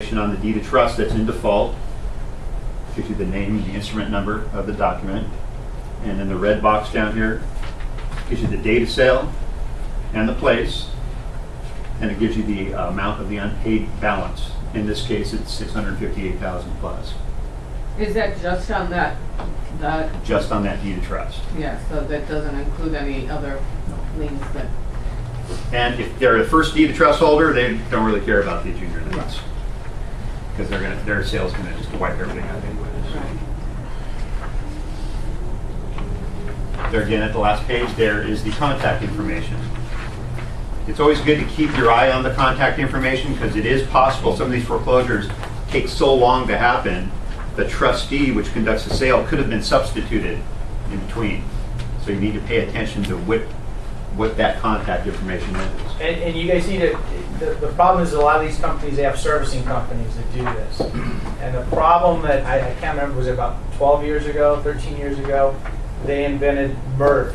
information on the deed of trust that's in default. Gives you the name and the instrument number of the document. And then the red box down here gives you the date of sale and the place. And it gives you the amount of the unpaid balance. In this case, it's $658,000 plus. Is that just on that? Just on that deed of trust. Yeah, so that doesn't include any other liens that. And if they're the first deed of trust holder, they don't really care about the junior liens because their sale's going to just wipe everything out anyways. Right. There again, at the last page, there is the contact information. It's always good to keep your eye on the contact information because it is possible some of these foreclosures take so long to happen. The trustee, which conducts the sale, could have been substituted in between. So you need to pay attention to what that contact information is. And you guys need to, the problem is a lot of these companies, they have servicing companies that do this. And the problem that, I can't remember, was it about 12 years ago, 13 years ago, they invented MERS,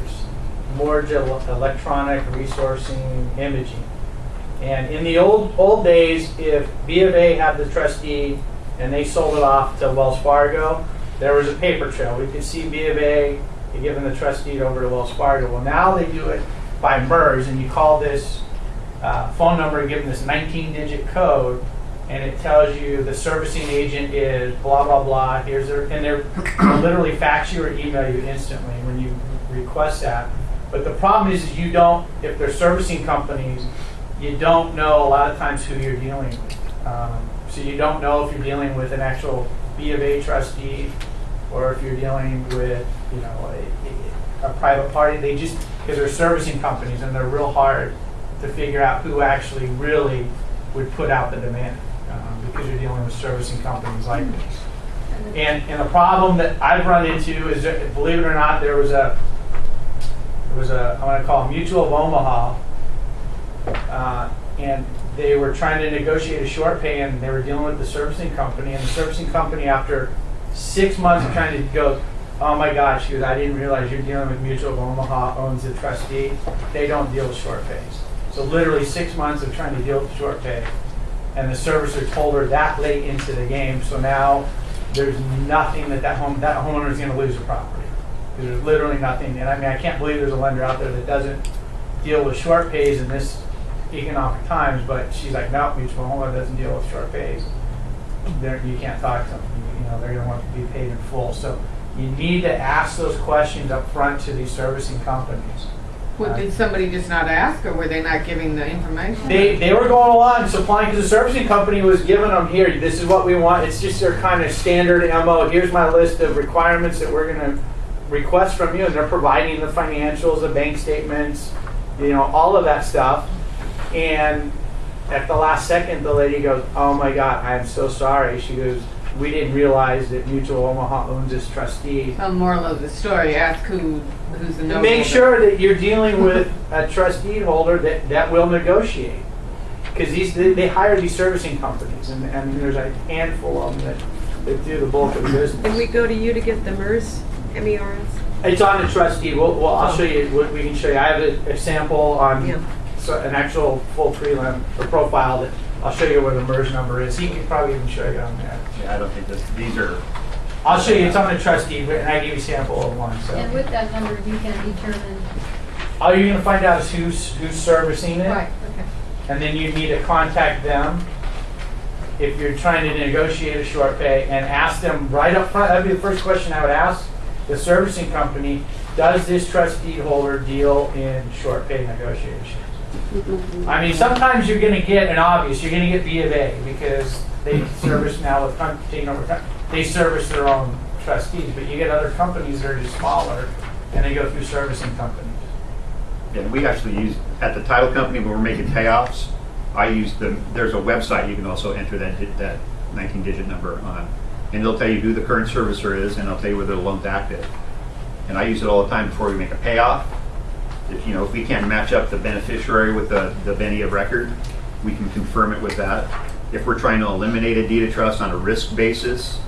Mortgage Electronic Resourcing Imaging. And in the old days, if B of A had the trustee and they sold it off to Wells Fargo, there was a paper trail. We could see B of A giving the trustee over to Wells Fargo. Well, now they do it by MERS, and you call this phone number and give them this 19-digit code, and it tells you the servicing agent is blah, blah, blah. Here's their, and they'll literally fax you or email you instantly when you request that. But the problem is you don't, if they're servicing companies, you don't know a lot of times who you're dealing with. So you don't know if you're dealing with an actual B of A trustee or if you're dealing with, you know, a private party. They just, because they're servicing companies and they're real hard to figure out who actually really would put out the demand because you're dealing with servicing companies like this. And the problem that I've run into is, that, believe it or not, there was a I'm going to call it Mutual of Omaha, and they were trying to negotiate a short pay, and they were dealing with the servicing company, and the servicing company, after 6 months of trying to go, oh my gosh, she goes, I didn't realize you're dealing with Mutual of Omaha, owns the trustee. They don't deal with short pays. So literally 6 months of trying to deal with short pay, and the servicer told her that late into the game. So now there's nothing that homeowner is going to lose the property. There's literally nothing. And I mean, I can't believe there's a lender out there that doesn't deal with short pays in this economic times, but she's like, no, Mutual Homeowner doesn't deal with short pays. You can't talk to them. You know, they're going to want to be paid in full. So you need to ask those questions up front to these servicing companies. Well, did somebody just not ask, or were they not giving the information? They were going along supplying, because the servicing company was giving them, here, this is what we want. It's just their kind of standard MO. Here's my list of requirements that we're going to request from you, and they're providing the financials, the bank statements, you know, all of that stuff. And at the last second, the lady goes, oh my God, I'm so sorry. She goes, we didn't realize that Mutual Omaha owns this trustee. The moral of the story, ask who's the note Make holder. sure that you're dealing with a trustee holder that will negotiate. Because they hire these servicing companies, and there's a handful of them that do the bulk of the business. And we go to you to get the MERS, MERS? It's on the trustee. Well, I'll show you what we can show you. I have a sample on an actual full prelim or profile that I'll show you where the MERS number is. He can probably even show you on there. Yeah, I don't think these are. I'll show you. It's on the trustee, and I give you a sample of one. So. And with that number, you can determine. All you're going to find out is who's servicing it. Right. Okay. And then you need to contact them if you're trying to negotiate a short pay, and ask them right up front. That'd be the first question I would ask the servicing company: does this trustee holder deal in short pay negotiations? I mean, sometimes you're going to get an obvious. You're going to get B of A because they service now with taking over. They service their own trustees, but you get other companies that are just smaller, and they go through servicing companies. Yeah, we actually use, at the title company when we're making payoffs, I use there's a website you can also enter that 19-digit number on, and it'll tell you who the current servicer is, and it'll tell you whether the loan's active. And I use it all the time before we make a payoff. If we can't match up the beneficiary with the Benny of record, we can confirm it with that. If we're trying to eliminate a deed of trust on a risk basis,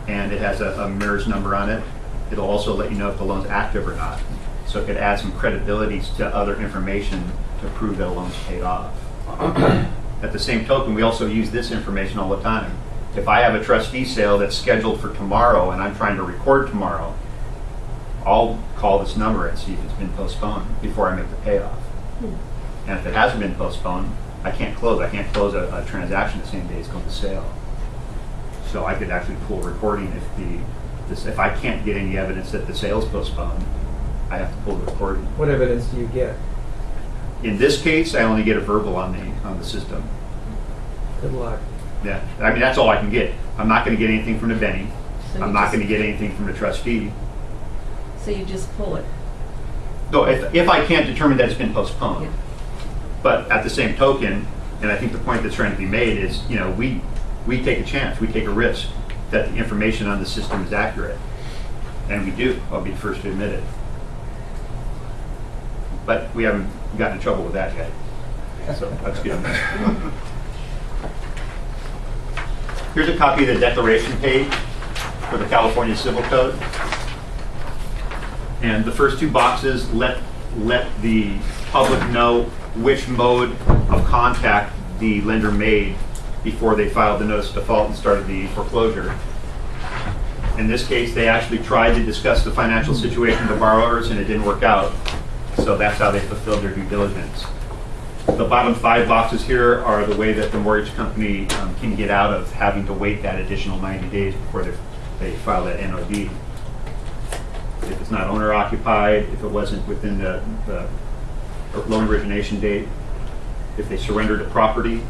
and it has a MERS number on it, it'll also let you know if the loan's active or not. So it could add some credibility to other information to prove that a loan's paid off. And At the same token, we also use this information all the time. If I have a trustee sale that's scheduled for tomorrow and I'm trying to record tomorrow, I'll call this number and see if it's been postponed before I make the payoff. And if it hasn't been postponed, I can't close. I can't close a transaction the same day it's going to sale. So I could actually pull recording if I can't get any evidence that the sale's postponed, I have to pull the recording. What evidence do you get? In this case, I only get a verbal on the system. Good luck. Yeah, I mean, that's all I can get. I'm not going to get anything from the Benny. So I'm you not just- going to get anything from the trustee. So you just pull it. No, if I can't determine that it's been postponed. Yeah. But at the same token, and I think the point that's trying to be made is, we take a chance, we take a risk that the information on the system is accurate. And we do, I'll be the first to admit it. But we haven't gotten in trouble with that yet. So that's good. Here's a copy of the declaration page for the California Civil Code. And the first two boxes let the public know which mode of contact the lender made before they filed the notice of default and started the foreclosure. In this case, they actually tried to discuss the financial situation of the borrowers and it didn't work out. So that's how they fulfilled their due diligence. The bottom 5 boxes here are the way that the mortgage company can get out of having to wait that additional 90 days before they file that NOD. If it's not owner occupied, if it wasn't within the loan origination date, if they surrendered a property,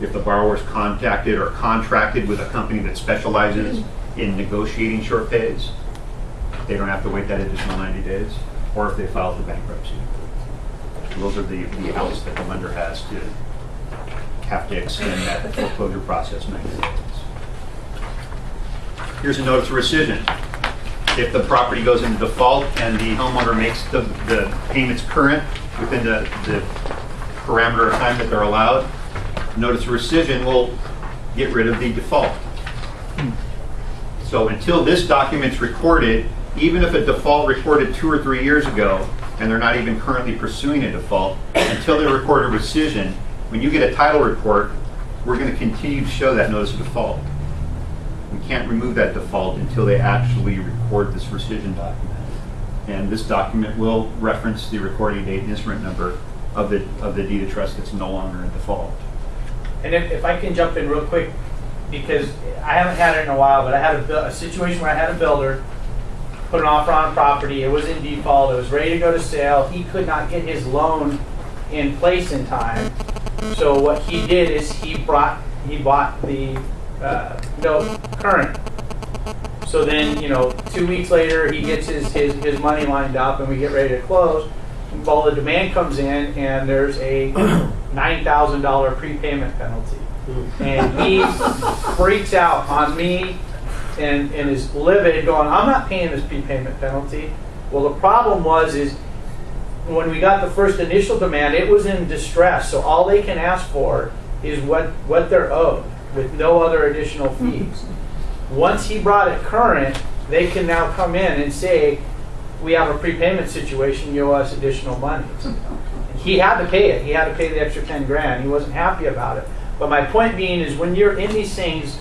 if the borrower's contacted or contracted with a company that specializes in negotiating short pays, they don't have to wait that additional 90 days, or if they file for bankruptcy. Those are the outs that the lender has to have to extend that foreclosure process 90 days. Here's a notice of rescission. If the property goes into default and the homeowner makes the payments current within the parameter of time that they're allowed, notice of rescission will get rid of the default. So until this document's recorded, even if a default recorded 2 or 3 years ago, and they're not even currently pursuing a default, until they record a rescission, when you get a title report, we're going to continue to show that notice of default. We can't remove that default until they actually record this rescission document. And this document will reference the recording date and instrument number of the deed of trust that's no longer in default. And if I can jump in real quick, because I haven't had it in a while, but I had a situation where I had a builder put an offer on a property. It was in default. It was ready to go to sale. He could not get his loan in place in time. So what he did is he bought the note current. So then, 2 weeks later, he gets his money lined up, and we get ready to close. Well, the demand comes in, and there's a $9,000 prepayment penalty. And he freaks out on me and is livid, going, I'm not paying this prepayment penalty. Well, the problem is when we got the first initial demand, it was in distress. So all they can ask for is what they're owed with no other additional fees. Once he brought it current, they can now come in and say, we have a prepayment situation, you owe us additional money. He had to pay it. He had to pay the extra 10 grand. He wasn't happy about it. But my point being is when you're in these things,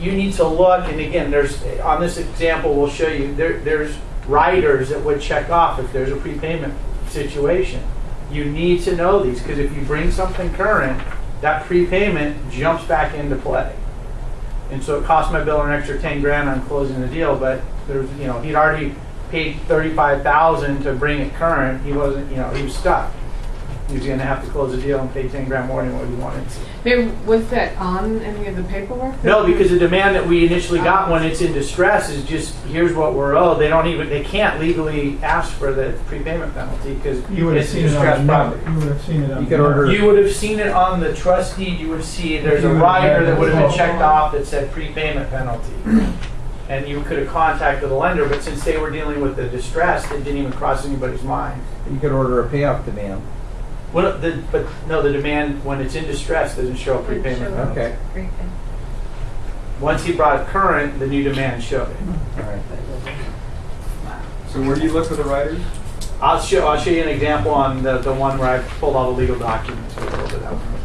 you need to look, and again, there's on this example we'll show you, there's riders that would check off if there's a prepayment situation. You need to know these, because if you bring something current, that prepayment jumps back into play. And so it cost my builder an extra 10 grand on closing the deal, but there's, he'd already paid $35,000 to bring it current. He wasn't, he was stuck. He was going to have to close the deal and pay 10 grand more than what he wanted to. Hey, was that on any of the paperwork? No, because the demand that we initially got when it's in distress is just, here's what we're owed. They can't legally ask for the prepayment penalty because You would have it's seen it on distressed the property. note. You would have seen it on You the could note. order- You would have seen it on the trust deed. You would see there's a You would have rider had that would have been it. checked off that said prepayment penalty. And you could have contacted the lender, but since they were dealing with the distress, it didn't even cross anybody's mind. You could order a payoff demand. Well, the demand when it's in distress doesn't show a prepayment penalty. Okay. Once he brought it current, the new demand showed it. All right. So where do you look for the riders? I'll show you an example on the one where I pulled all the legal documents. We'll go over that one.